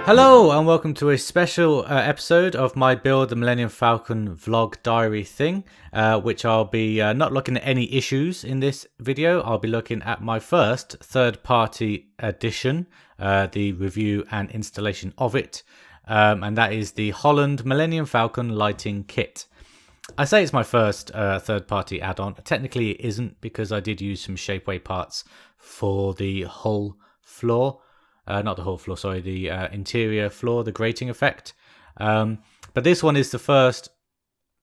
Hello and welcome to a special episode of my Build the Millennium Falcon vlog diary thing, which I'll be not looking at any issues in this video. I'll be looking at my first third-party edition, the review and installation of it, and that is the Holland Millennium Falcon lighting kit. I say it's my first third-party add-on. Technically it isn't, because I did use some Shapeways parts for the hull floor. Not the whole floor, sorry, the interior floor, the grating effect. But this one is the first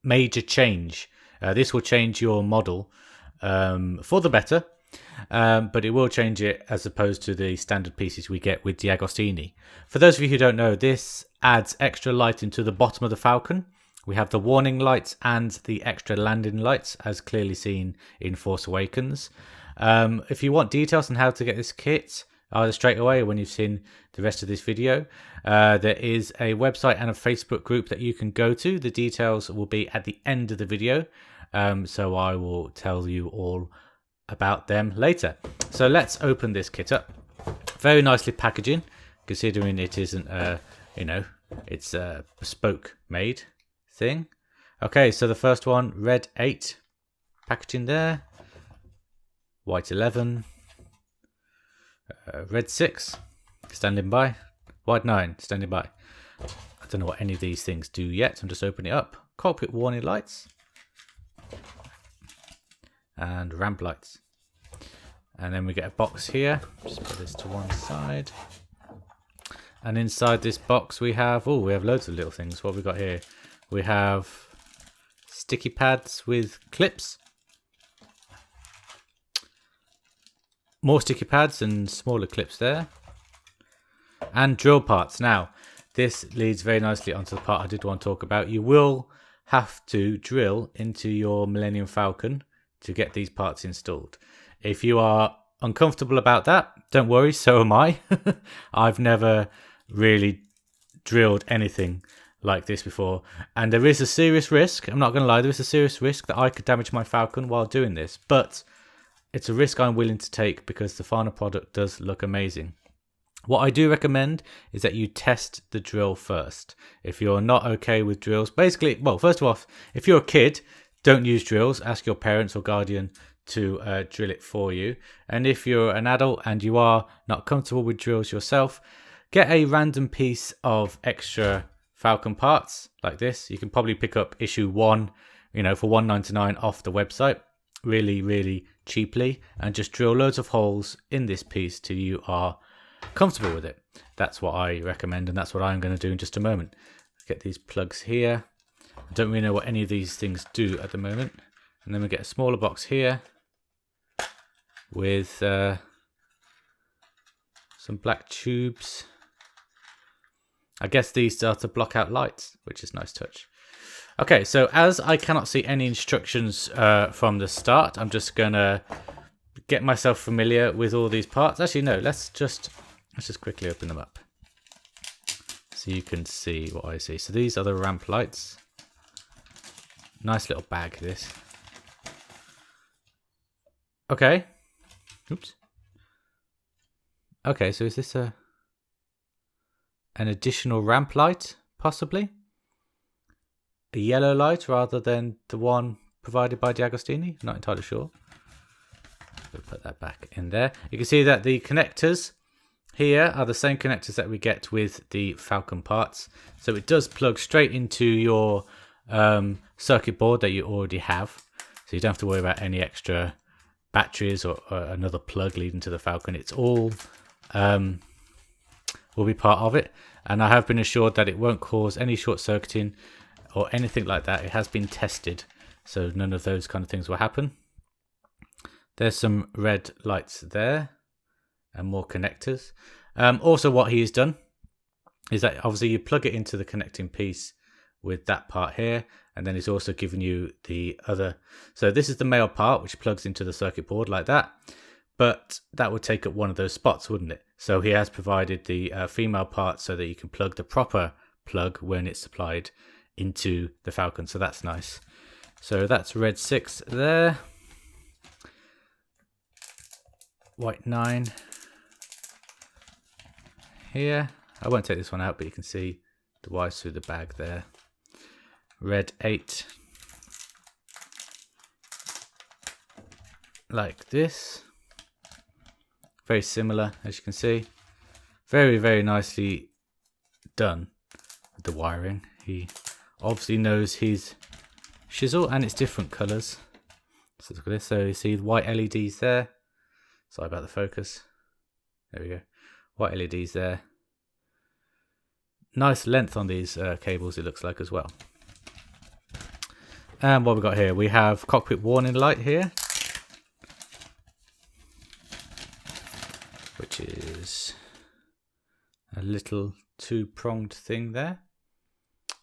major change. This will change your model for the better, but it will change it as opposed to the standard pieces we get with the Agostini. For those of you who don't know, this adds extra light into the bottom of the Falcon. We have the warning lights and the extra landing lights, as clearly seen in Force Awakens. If you want details on how to get this kit, either straight away or when you've seen the rest of this video, there is a website and a Facebook group that you can go to. The details will be at the end of the video, so I will tell you all about them later. So let's open this kit up. Very nicely packaging, considering it isn't it's a bespoke made thing. Okay, so the first one, red 8 packaging there, white 11, red 6 standing by, white 9 standing by. I don't know what any of these things do yet. I'm just opening it up. Cockpit warning lights and ramp lights, and then we get a box here. Just put this to one side, and inside this box we have loads of little things. What have we got here? We have sticky pads with clips, more sticky pads and smaller clips there, and drill parts. Now this leads very nicely onto the part I did want to talk about. You will have to drill into your Millennium Falcon to get these parts installed. If you are uncomfortable about that, don't worry, so am I. I've never really drilled anything like this before, and there is a serious risk, I'm not going to lie, there is a serious risk that I could damage my Falcon while doing this, but it's a risk I'm willing to take because the final product does look amazing. What I do recommend is that you test the drill first. If you're not okay with drills, basically, well, first of all, if you're a kid, don't use drills. Ask your parents or guardian to drill it for you. And if you're an adult and you are not comfortable with drills yourself, get a random piece of extra Falcon parts like this. You can probably pick up issue 1, for $1.99 off the website, really cheaply, and just drill loads of holes in this piece till you are comfortable with it. That's what I recommend, and that's what I'm going to do in just a moment. Get these plugs here. I don't really know what any of these things do at the moment. And then we get a smaller box here with some black tubes. I guess these are to block out lights, which is a nice touch. Okay, so as I cannot see any instructions from the start, I'm just gonna get myself familiar with all these parts. Actually, no, let's just quickly open them up so you can see what I see. So these are the ramp lights. Nice little bag, this. Okay. Oops. Okay, so is this an additional ramp light, possibly? A yellow light rather than the one provided by the Agostini? Not entirely sure. We'll put that back in there. You can see that the connectors here are the same connectors that we get with the Falcon parts. So it does plug straight into your circuit board that you already have. So you don't have to worry about any extra batteries or another plug leading to the Falcon. It's all will be part of it, and I have been assured that it won't cause any short circuiting or anything like that. It has been tested, so none of those kind of things will happen. There's some red lights there and more connectors. Also what he has done is that obviously you plug it into the connecting piece with that part here, and then he's also given you the other. So this is the male part which plugs into the circuit board like that, but that would take up one of those spots, wouldn't it? So he has provided the female part so that you can plug the proper plug when it's supplied into the Falcon. So that's nice. So that's red 6 there, white 9 here, I won't take this one out, but you can see the wires through the bag there. Red 8. Like this. Very similar, as you can see. Very, very nicely done with the wiring. He obviously knows his chisel, and it's different colours. So look at this. So you see the white LEDs there. Sorry about the focus. There we go. White LEDs there. Nice length on these cables, it looks like, as well. And what we've got here, we have cockpit warning light here, which is a little two-pronged thing there.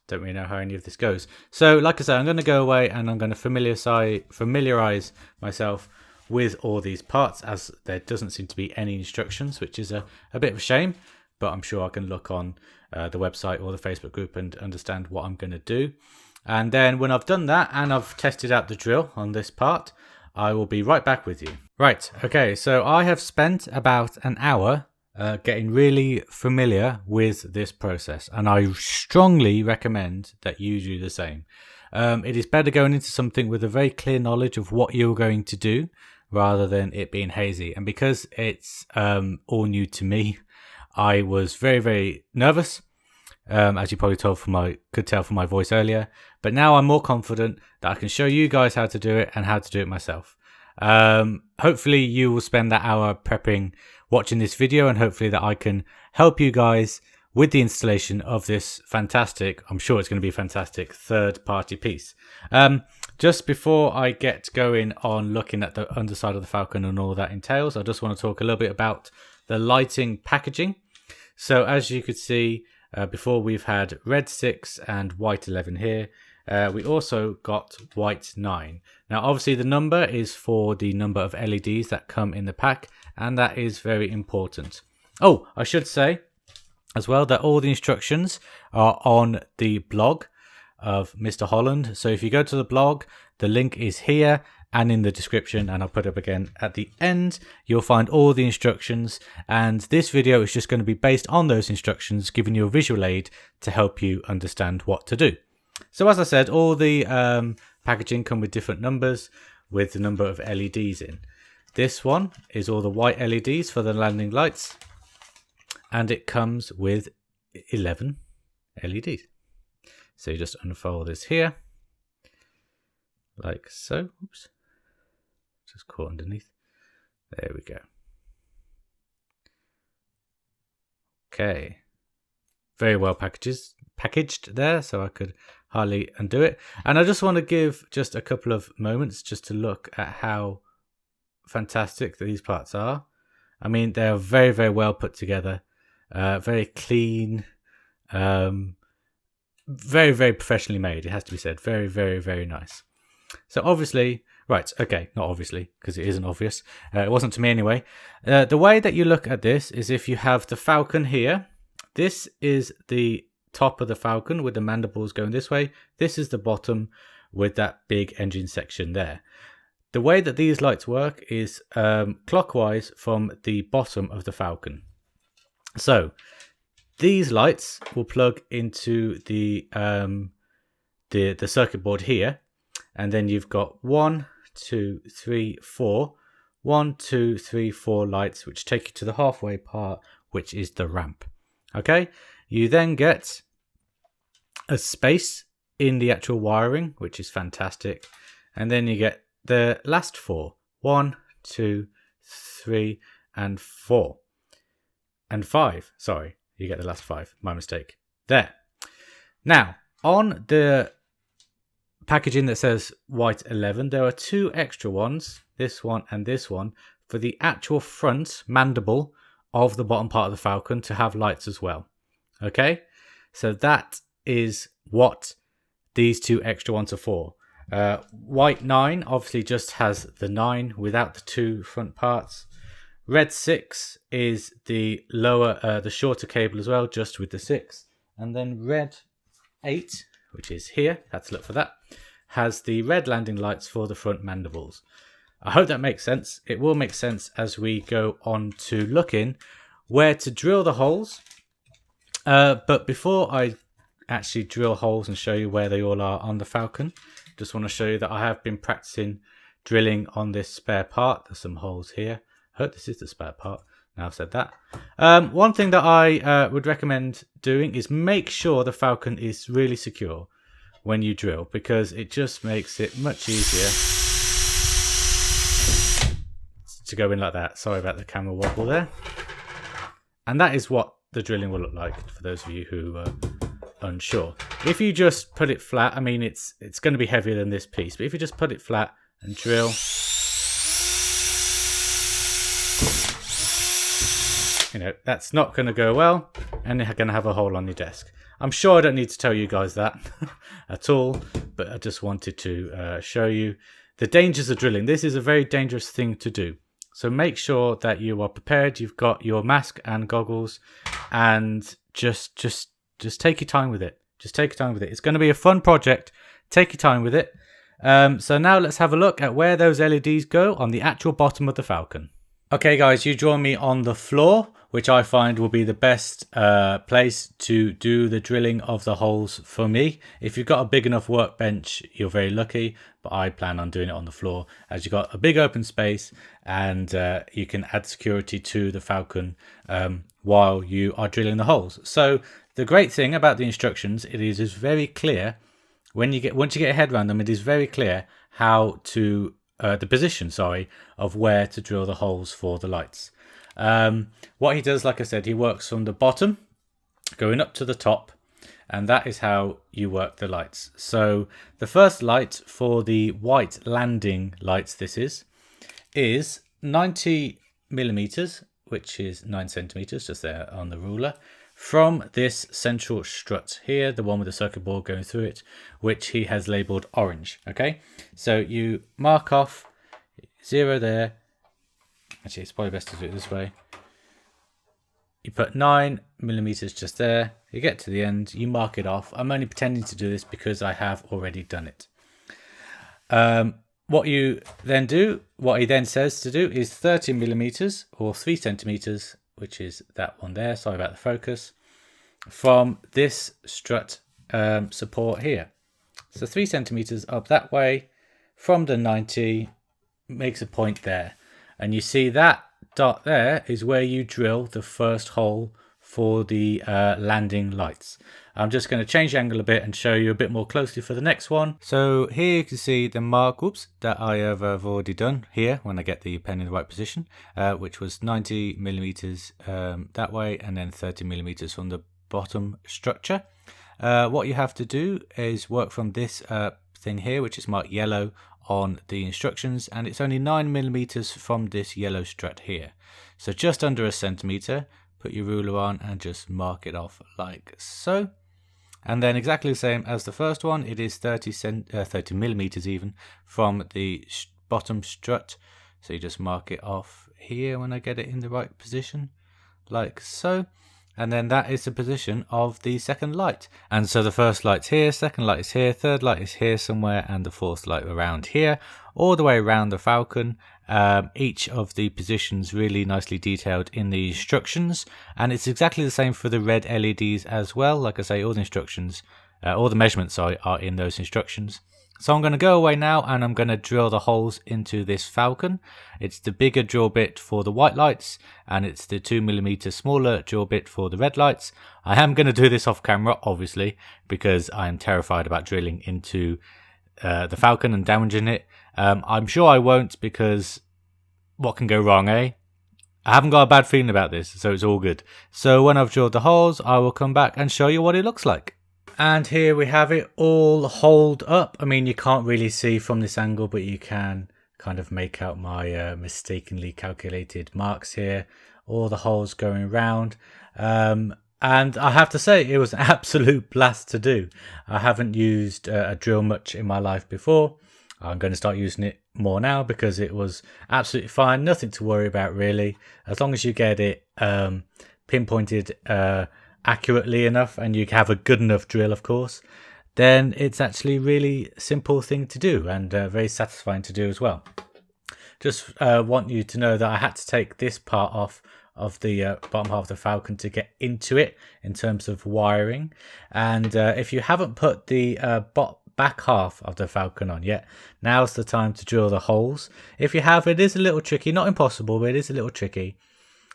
Don't really know how any of this goes. So like I said, I'm going to go away and I'm going to familiarize myself with all these parts, as there doesn't seem to be any instructions, which is a bit of a shame, but I'm sure I can look on the website or the Facebook group and understand what I'm going to do. And then when I've done that and I've tested out the drill on this part, I will be right back with you. Right, okay, so I have spent about an hour getting really familiar with this process, and I strongly recommend that you do the same. It is better going into something with a very clear knowledge of what you're going to do rather than it being hazy. And because it's all new to me, I was very, very nervous, as you probably could tell from my voice earlier. But now I'm more confident that I can show you guys how to do it and how to do it myself. Hopefully you will spend that hour prepping, watching this video, and hopefully that I can help you guys with the installation of this fantastic, I'm sure it's going to be a fantastic third-party piece. Just before I get going on looking at the underside of the Falcon and all that entails, I just want to talk a little bit about the lighting packaging. So as you could see before, we've had red 6 and white 11 here. We also got white 9. Now obviously the number is for the number of LEDs that come in the pack, and that is very important. Oh, I should say as well that all the instructions are on the blog of Mr. Holland. So if you go to the blog, the link is here and in the description, and I'll put it up again at the end. You'll find all the instructions, and this video is just going to be based on those instructions, giving you a visual aid to help you understand what to do. So as I said, all the packaging come with different numbers with the number of LEDs in. This one is all the white LEDs for the landing lights, and it comes with 11 LEDs. So you just unfold this here, like so. Oops. Just caught underneath. There we go. Okay. Very well packaged there, so I could hardly undo it. And I just want to give just a couple of moments just to look at how fantastic these parts are. I mean, they're very, very well put together. Very clean. Very, very professionally made, it has to be said. Very, very, very nice. So obviously, right, okay, not obviously, because it isn't obvious. It wasn't to me anyway. The way that you look at this is if you have the Falcon here. This is the top of the Falcon with the mandibles going this way. This is the bottom with that big engine section there. The way that these lights work is clockwise from the bottom of the Falcon. So these lights will plug into the circuit board here, and then you've got 1, 2, 3, 4. 1, 2, 3, 4 lights, which take you to the halfway part, which is the ramp. Okay, you then get a space in the actual wiring, which is fantastic, and then you get the last 4. 1, 2, 3, and 4, and 5. Sorry, you get the last 5. My mistake. There. Now, on the packaging that says white 11, there are 2 extra ones, this one and this one, for the actual front mandible of the bottom part of the Falcon to have lights as well. Okay, so that is what these 2 extra ones are for. White 9 obviously just has the 9 without the 2 front parts. Red 6 is the lower, the shorter cable as well, just with the 6. And then red 8, which is here, had to look for that, has the red landing lights for the front mandibles. I hope that makes sense. It will make sense as we go on to looking where to drill the holes But before I actually drill holes and show you where they all are on the Falcon, just want to show you that I have been practicing drilling on this spare part. There's some holes here. I hope this is the spare part. Now I've said that. One thing that I would recommend doing is make sure the Falcon is really secure when you drill, because it just makes it much easier to go in like that. Sorry about the camera wobble there. And that is what the drilling will look like for those of you who are unsure. If you just put it flat, I mean it's going to be heavier than this piece, but if you just put it flat and drill, you know, that's not going to go well, and you're going to have a hole on your desk. I'm sure I don't need to tell you guys that at all, but I just wanted to show you the dangers of drilling. This is a very dangerous thing to do. So make sure that you are prepared. You've got your mask and goggles, and just take your time with it. Just take your time with it. It's going to be a fun project. Take your time with it. So now let's have a look at where those LEDs go on the actual bottom of the Falcon. Okay guys, you join me on the floor, which I find will be the best place to do the drilling of the holes for me. If you've got a big enough workbench, you're very lucky, but I plan on doing it on the floor, as you've got a big open space, and you can add security to the Falcon while you are drilling the holes. So the great thing about the instructions, it is very clear once you get a head around them, it is very clear how to the position, of where to drill the holes for the lights. What he does, like I said, he works from the bottom going up to the top, and that is how you work the lights. So the first light for the white landing lights, this is 90 millimeters, which is 9 centimeters, just there on the ruler, from this central strut here, the one with the circuit board going through it, which he has labeled orange. Okay, so you mark off 0 there. Actually, it's probably best to do it this way. You put 9 millimeters just there. You get to the end, you mark it off. I'm only pretending to do this because I have already done it. What you then do, what he then says to do, is 30 millimeters or 3 centimeters, which is that one there. Sorry about the focus. From this strut support here. So 3 centimeters up that way from the 90, makes a point there. And you see that dot there is where you drill the first hole for the landing lights. I'm just going to change the angle a bit and show you a bit more closely for the next one. So here you can see the mark that I have already done here when I get the pen in the right position, which was 90 millimeters that way, and then 30 millimeters from the bottom structure. What you have to do is work from this thing here, which is marked yellow on the instructions, and it's only 9 millimeters from this yellow strut here. So just under a centimeter, put your ruler on and just mark it off like so. And then exactly the same as the first one, it is 30 millimeters even from the bottom strut. So you just mark it off here when I get it in the right position, like so. And then that is the position of the second light. And so the first light's here, second light is here, third light is here somewhere, and the fourth light around here, all the way around the Falcon. Each of the positions really nicely detailed in the instructions, and it's exactly the same for the red LEDs as well. Like I say, all the instructions, all the measurements are in those instructions. So I'm going to go away now and I'm going to drill the holes into this Falcon. It's the bigger drill bit for the white lights, and it's the 2 millimeter smaller drill bit for the red lights. I am going to do this off camera, obviously, because I am terrified about drilling into the Falcon and damaging it. I'm sure I won't, because what can go wrong, eh? I haven't got a bad feeling about this, so it's all good. So when I've drilled the holes, I will come back and show you what it looks like. And here we have it all holed up. I mean, you can't really see from this angle, but you can kind of make out my mistakenly calculated marks here. All the holes going round. And I have to say, it was an absolute blast to do. I haven't used a drill much in my life before. I'm going to start using it more now because it was absolutely fine. Nothing to worry about, really. As long as you get it pinpointed accurately enough, and you have a good enough drill, of course, then it's actually really simple thing to do, and very satisfying to do as well. Just want you to know that I had to take this part off of the bottom half of the Falcon to get into it in terms of wiring. And if you haven't put the back half of the Falcon on yet, now's the time to drill the holes. If you have, it is a little tricky, not impossible, but it is a little tricky.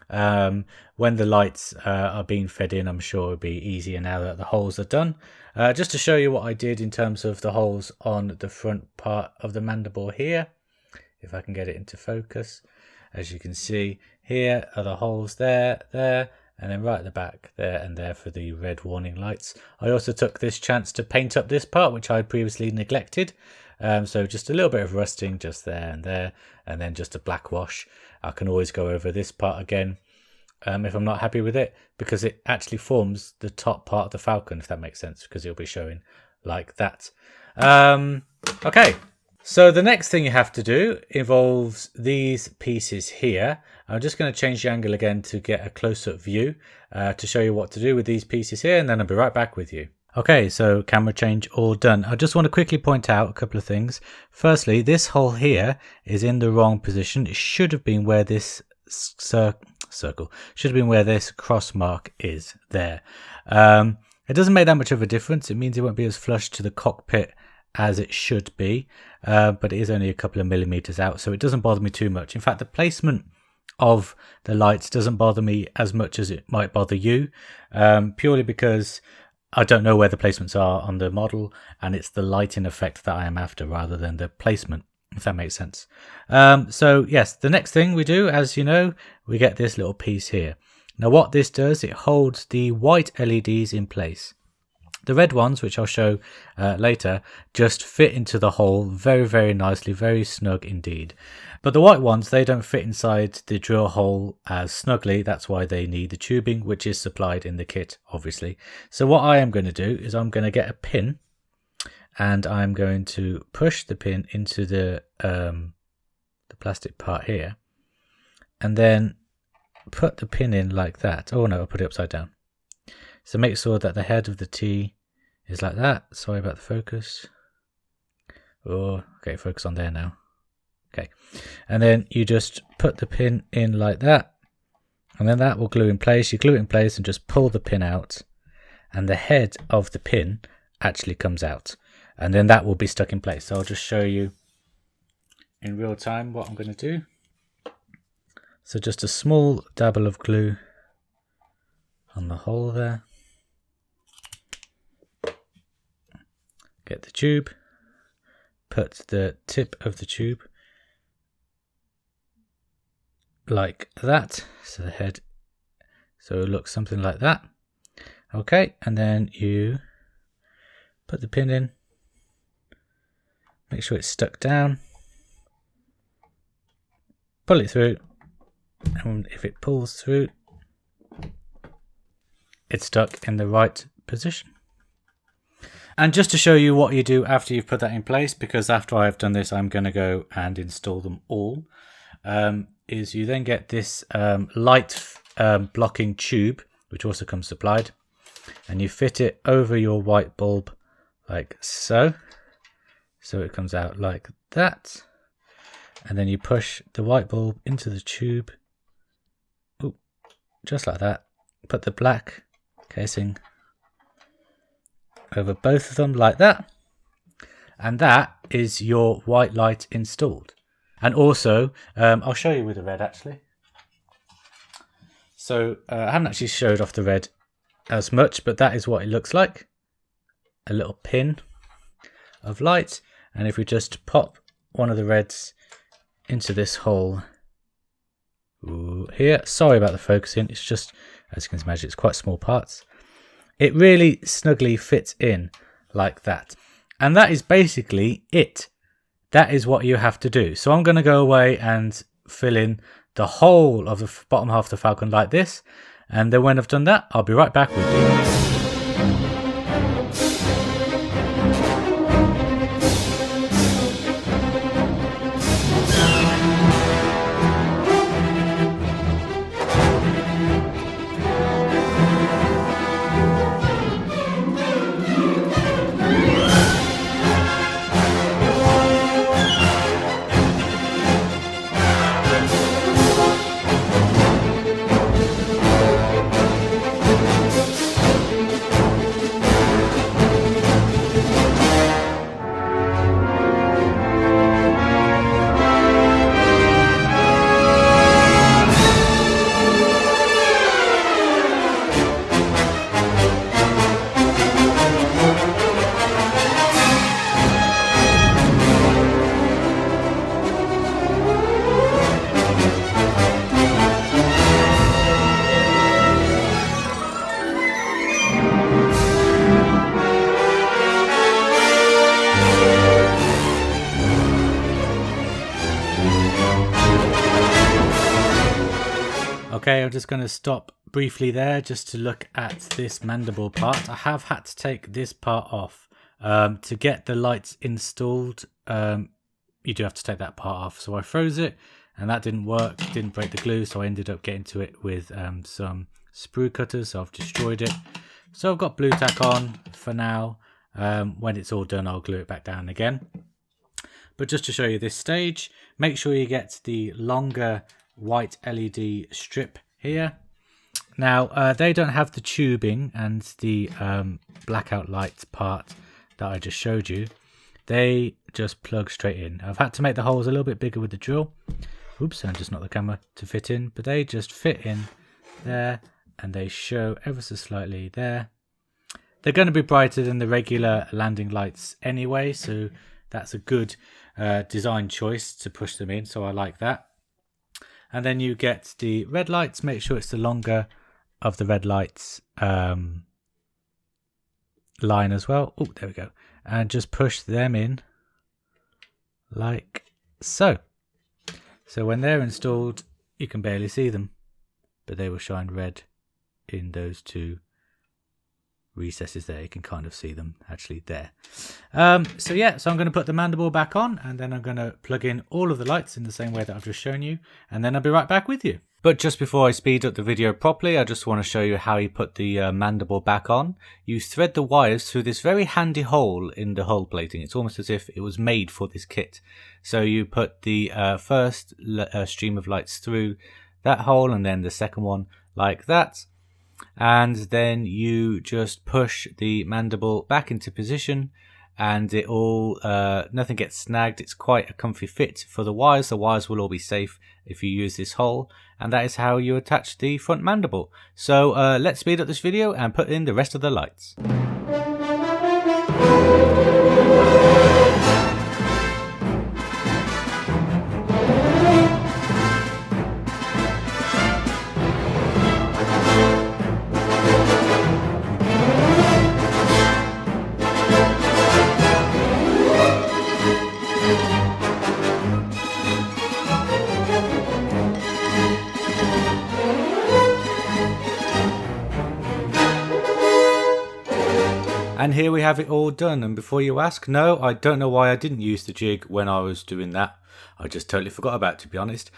When the lights are being fed in, I'm sure it'll be easier now that the holes are done. Just to show you what I did in terms of the holes on the front part of the mandible here, if I can get it into focus. As you can see, here are the holes there, and then right at the back there and there for the red warning lights. I also took this chance to paint up this part, which I previously neglected. So just a little bit of rusting just there, and then just a black wash. I can always go over this part again if I'm not happy with it, because it actually forms the top part of the Falcon, if that makes sense, because it'll be showing like that. Okay. So the next thing you have to do involves these pieces here. I'm just going to change the angle again to get a close-up view to show you what to do with these pieces here, and then I'll be right back with you. Okay, so camera change all done. I just want to quickly point out a couple of things. Firstly, this hole here is in the wrong position. It should have been where this circle should have been where this cross mark is there. It doesn't make that much of a difference. It means it won't be as flush to the cockpit as it should be, but it is only a couple of millimeters out, so it doesn't bother me too much. In fact, the placement of the lights doesn't bother me as much as it might bother you, purely because I don't know where the placements are on the model, and it's the lighting effect that I am after rather than the placement, if that makes sense. So yes, the next thing we do, as you know, we get this little piece here. Now what this does, it holds the white LEDs in place. The red ones, which I'll show later, just fit into the hole very, very nicely, very snug indeed. But the white ones, they don't fit inside the drill hole as snugly. That's why they need the tubing, which is supplied in the kit, obviously. So what I am going to do is I'm going to get a pin, and I'm going to push the pin into the plastic part here, and then put the pin in like that. Oh no, I'll put it upside down. So make sure that the head of the T is like that. Sorry about the focus. Oh, okay, focus on there now. Okay, and then you just put the pin in like that, and then that will glue in place. You glue it in place and just pull the pin out, and the head of the pin actually comes out, and then that will be stuck in place. So I'll just show you in real time what I'm going to do. So just a small dabble of glue on the hole there. Get the tube, put the tip of the tube like that, so the head, so it looks something like that. Okay, and then you put the pin in, make sure it's stuck down, pull it through, and if it pulls through, it's stuck in the right position. And just to show you what you do after you've put that in place, because after I've done this I'm going to go and install them all, is you then get this light blocking tube, which also comes supplied, and you fit it over your white bulb like so. So it comes out like that, and then you push the white bulb into the tube, ooh, just like that. Put the black casing over both of them like that, and that is your white light installed. And also I'll show you with the red actually. So I haven't actually showed off the red as much, but that is what it looks like, a little pin of light. And if we just pop one of the reds into this hole here, sorry about the focusing, it's just, as you can imagine, it's quite small parts. It really snugly fits in like that. And that is basically it. That is what you have to do. So I'm going to go away and fill in the whole of the bottom half of the Falcon like this. And then when I've done that, I'll be right back with you. Okay, I'm just going to stop briefly there just to look at this mandible part. I have had to take this part off. To get the lights installed, you do have to take that part off. So I froze it and that didn't work, didn't break the glue, so I ended up getting to it with some sprue cutters, so I've destroyed it. So I've got blue tack on for now. When it's all done, I'll glue it back down again. But just to show you this stage, make sure you get the longer white LED strip here. Now they don't have the tubing and the blackout lights part that I just showed you. They just plug straight in. I've had to make the holes a little bit bigger with the drill. Oops, and just knocked the camera to fit in, but they just fit in there and they show ever so slightly there. They're going to be brighter than the regular landing lights anyway, so that's a good design choice to push them in, so I like that. And then you get the red lights. Make sure it's the longer of the red lights line as well. Oh, there we go. And just push them in like so. So when they're installed, you can barely see them, but they will shine red in those two recesses there. You can kind of see them actually there. So yeah, so I'm going to put the mandible back on, and then I'm going to plug in all of the lights in the same way that I've just shown you, and then I'll be right back with you. But just before I speed up the video properly, I just want to show you how you put the mandible back on. You thread the wires through this very handy hole in the hull plating. It's almost as if it was made for this kit. So you put the first stream of lights through that hole, and then the second one like that. And then you just push the mandible back into position, and it all nothing gets snagged. It's quite a comfy fit for the wires. The wires will all be safe if you use this hole, and that is how you attach the front mandible. So let's speed up this video and put in the rest of the lights. And here we have it all done. And before you ask, no, I don't know why I didn't use the jig when I was doing that. I just totally forgot about it, to be honest.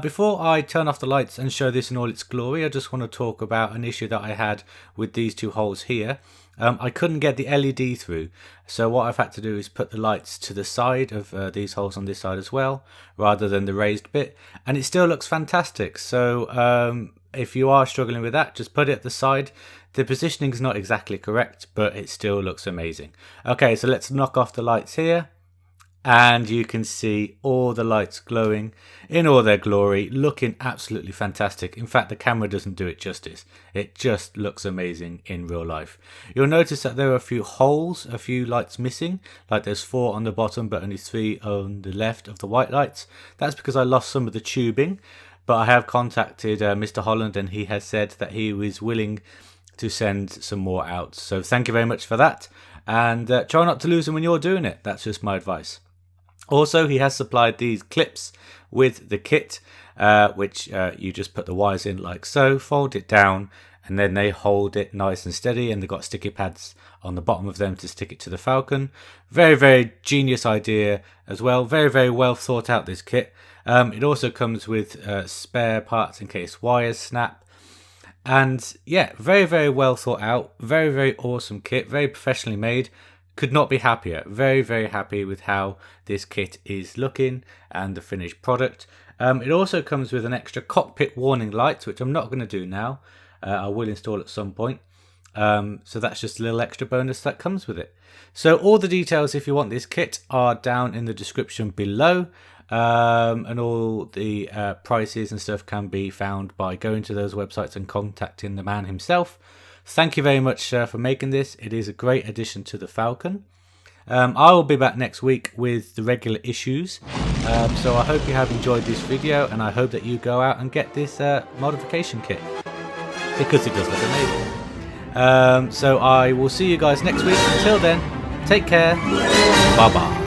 Before I turn off the lights and show this in all its glory, I just want to talk about an issue that I had with these two holes here. I couldn't get the LED through, so what I've had to do is put the lights to the side of these holes on this side as well, rather than the raised bit, and it still looks fantastic. So if you are struggling with that, just put it at the side. The positioning is not exactly correct, but it still looks amazing. Okay, so let's knock off the lights here, and you can see all the lights glowing in all their glory, looking absolutely fantastic. In fact, the camera doesn't do it justice. It just looks amazing in real life. You'll notice that there are a few holes, a few lights missing, like there's 4 on the bottom but only 3 on the left of the white lights. That's because I lost some of the tubing, but I have contacted Mr. Holland, and he has said that he was willing to send some more out. So thank you very much for that, and try not to lose them when you're doing it. That's just my advice. Also, he has supplied these clips with the kit, which you just put the wires in like so, fold it down, and then they hold it nice and steady, and they've got sticky pads on the bottom of them to stick it to the Falcon. Very, very genius idea as well. Very, very well thought out, this kit. It also comes with spare parts in case wires snap. And yeah, very, very well thought out. Very, very awesome kit. Very professionally made. Could not be happier. Very, very happy with how this kit is looking and the finished product. It also comes with an extra cockpit warning light, which I'm not going to do now. I will install at some point. So that's just a little extra bonus that comes with it. So all the details, if you want this kit, are down in the description below. And all the prices and stuff can be found by going to those websites and contacting the man himself. Thank you very much for making this. It is a great addition to the Falcon. I will be back next week with the regular issues. So I hope you have enjoyed this video, and I hope that you go out and get this modification kit, because it does look amazing. So I will see you guys next week. Until then, take care. Bye bye.